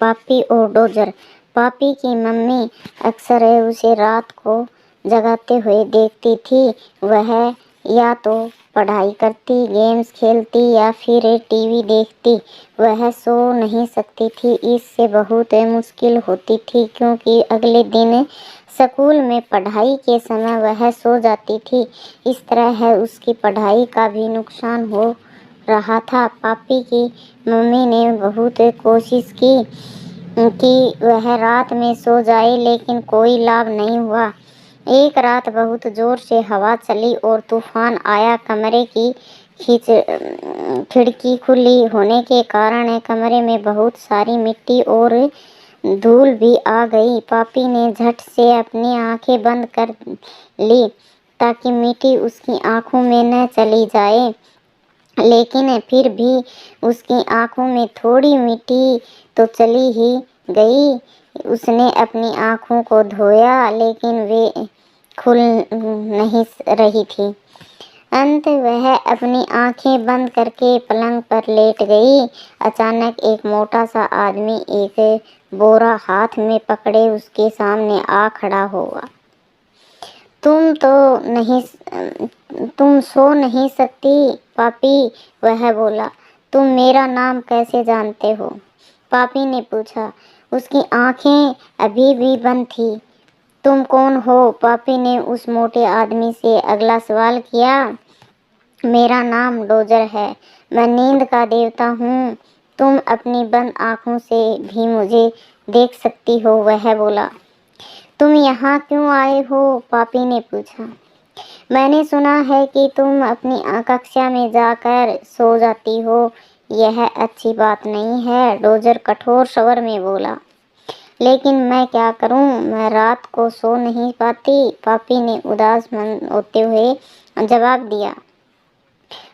पापी और डोजर। पापी की मम्मी अक्सर उसे रात को जगाते हुए देखती थी। वह या तो पढ़ाई करती, गेम्स खेलती या फिर टीवी देखती। वह सो नहीं सकती थी। इससे बहुत मुश्किल होती थी क्योंकि अगले दिन स्कूल में पढ़ाई के समय वह सो जाती थी। इस तरह उसकी पढ़ाई का भी नुकसान हो रहा था। पापी की मम्मी ने बहुत कोशिश की कि वह रात में सो जाए, लेकिन कोई लाभ नहीं हुआ। एक रात बहुत जोर से हवा चली और तूफान आया। कमरे की खिड़की खुली होने के कारण कमरे में बहुत सारी मिट्टी और धूल भी आ गई। पापी ने झट से अपनी आंखें बंद कर ली ताकि मिट्टी उसकी आंखों में न चली जाए, लेकिन फिर भी उसकी आंखों में थोड़ी मिट्टी तो चली ही गई। उसने अपनी आंखों को धोया, लेकिन वे खुल नहीं रही थी। अंत वह अपनी आंखें बंद करके पलंग पर लेट गई। अचानक एक मोटा सा आदमी एक बोरा हाथ में पकड़े उसके सामने आ खड़ा हुआ। तुम सो नहीं सकती पापी, वह बोला। तुम मेरा नाम कैसे जानते हो? पापी ने पूछा। उसकी आंखें अभी भी बंद थी। तुम कौन हो? पापी ने उस मोटे आदमी से अगला सवाल किया। मेरा नाम डोजर है। मैं नींद का देवता हूँ। तुम अपनी बंद आंखों से भी मुझे देख सकती हो, वह बोला। तुम यहाँ क्यों आए हो? पापी ने पूछा। मैंने सुना है कि तुम अपनी कक्षा में जाकर सो जाती हो। यह अच्छी बात नहीं है, डोजर कठोर स्वर में बोला। लेकिन मैं क्या करूं? मैं रात को सो नहीं पाती, पापी ने उदास मन होते हुए जवाब दिया।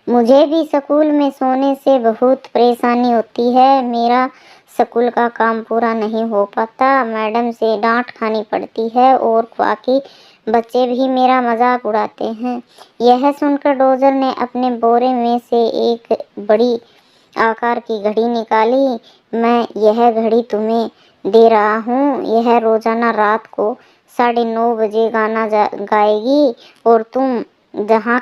मुझे भी स्कूल में सोने से बहुत परेशानी होती है। मेरा स्कूल का काम पूरा नहीं हो पाता, मैडम से डांट खानी पड़ती है और बाकी बच्चे भी मेरा मजाक उड़ाते हैं। यह सुनकर डोजर ने अपने बोरे में से एक बड़ी आकार की घड़ी निकाली। मैं यह घड़ी तुम्हें दे रहा हूँ। यह रोजाना रात को 9:30 बजे गाना गाएगी और तुम जहाँ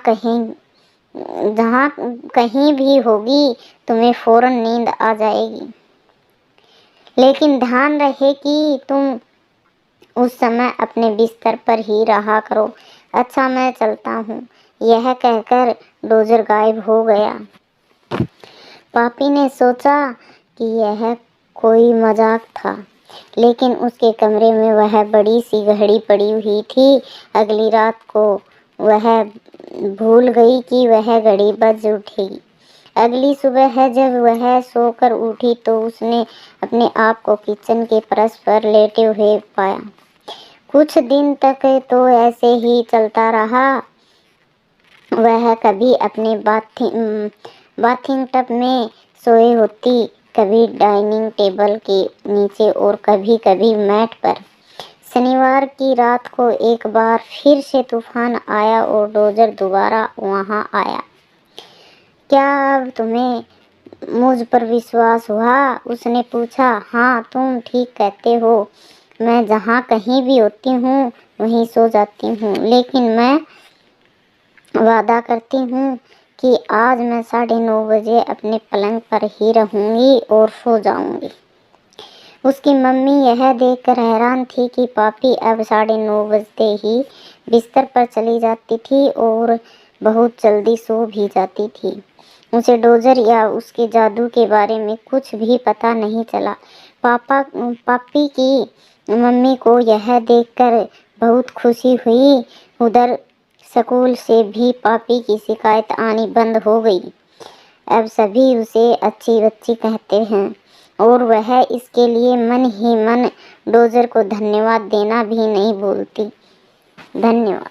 कहीं भी होगी तुम्हें फौरन नींद आ जाएगी। लेकिन ध्यान रहे कि तुम उस समय अपने बिस्तर पर ही रहा करो। अच्छा, मैं चलता हूँ। यह कहकर डोजर गायब हो गया। पापी ने सोचा कि यह कोई मजाक था, लेकिन उसके कमरे में वह बड़ी सी घड़ी पड़ी हुई थी। अगली रात को वह भूल गई कि वह घड़ी बज उठेगी। अगली सुबह जब वह सोकर उठी तो उसने अपने आप को किचन के फर्श पर लेटे हुए पाया। कुछ दिन तक तो ऐसे ही चलता रहा। वह कभी अपने बाथिंग टब में सोई होती, कभी डाइनिंग टेबल के नीचे और कभी कभी मैट पर। शनिवार की रात को एक बार फिर से तूफान आया और डोजर दोबारा वहां आया। क्या अब तुम्हें मुझ पर विश्वास हुआ? उसने पूछा। हाँ, तुम ठीक कहते हो। मैं जहाँ कहीं भी होती हूँ वहीं सो जाती हूँ, लेकिन मैं वादा करती हूँ कि आज मैं 9:30 बजे अपने पलंग पर ही रहूँगी और सो जाऊँगी। उसकी मम्मी यह देखकर हैरान थी कि पापी अब 9:30 बजते ही बिस्तर पर चली जाती थी और बहुत जल्दी सो भी जाती थी। उसे डोजर या उसके जादू के बारे में कुछ भी पता नहीं चला। पापी की मम्मी को यह देखकर बहुत खुशी हुई। उधर स्कूल से भी पापी की शिकायत आनी बंद हो गई। अब सभी उसे अच्छी बच्ची कहते हैं और वह इसके लिए मन ही मन डोजर को धन्यवाद देना भी नहीं भूलती। धन्यवाद।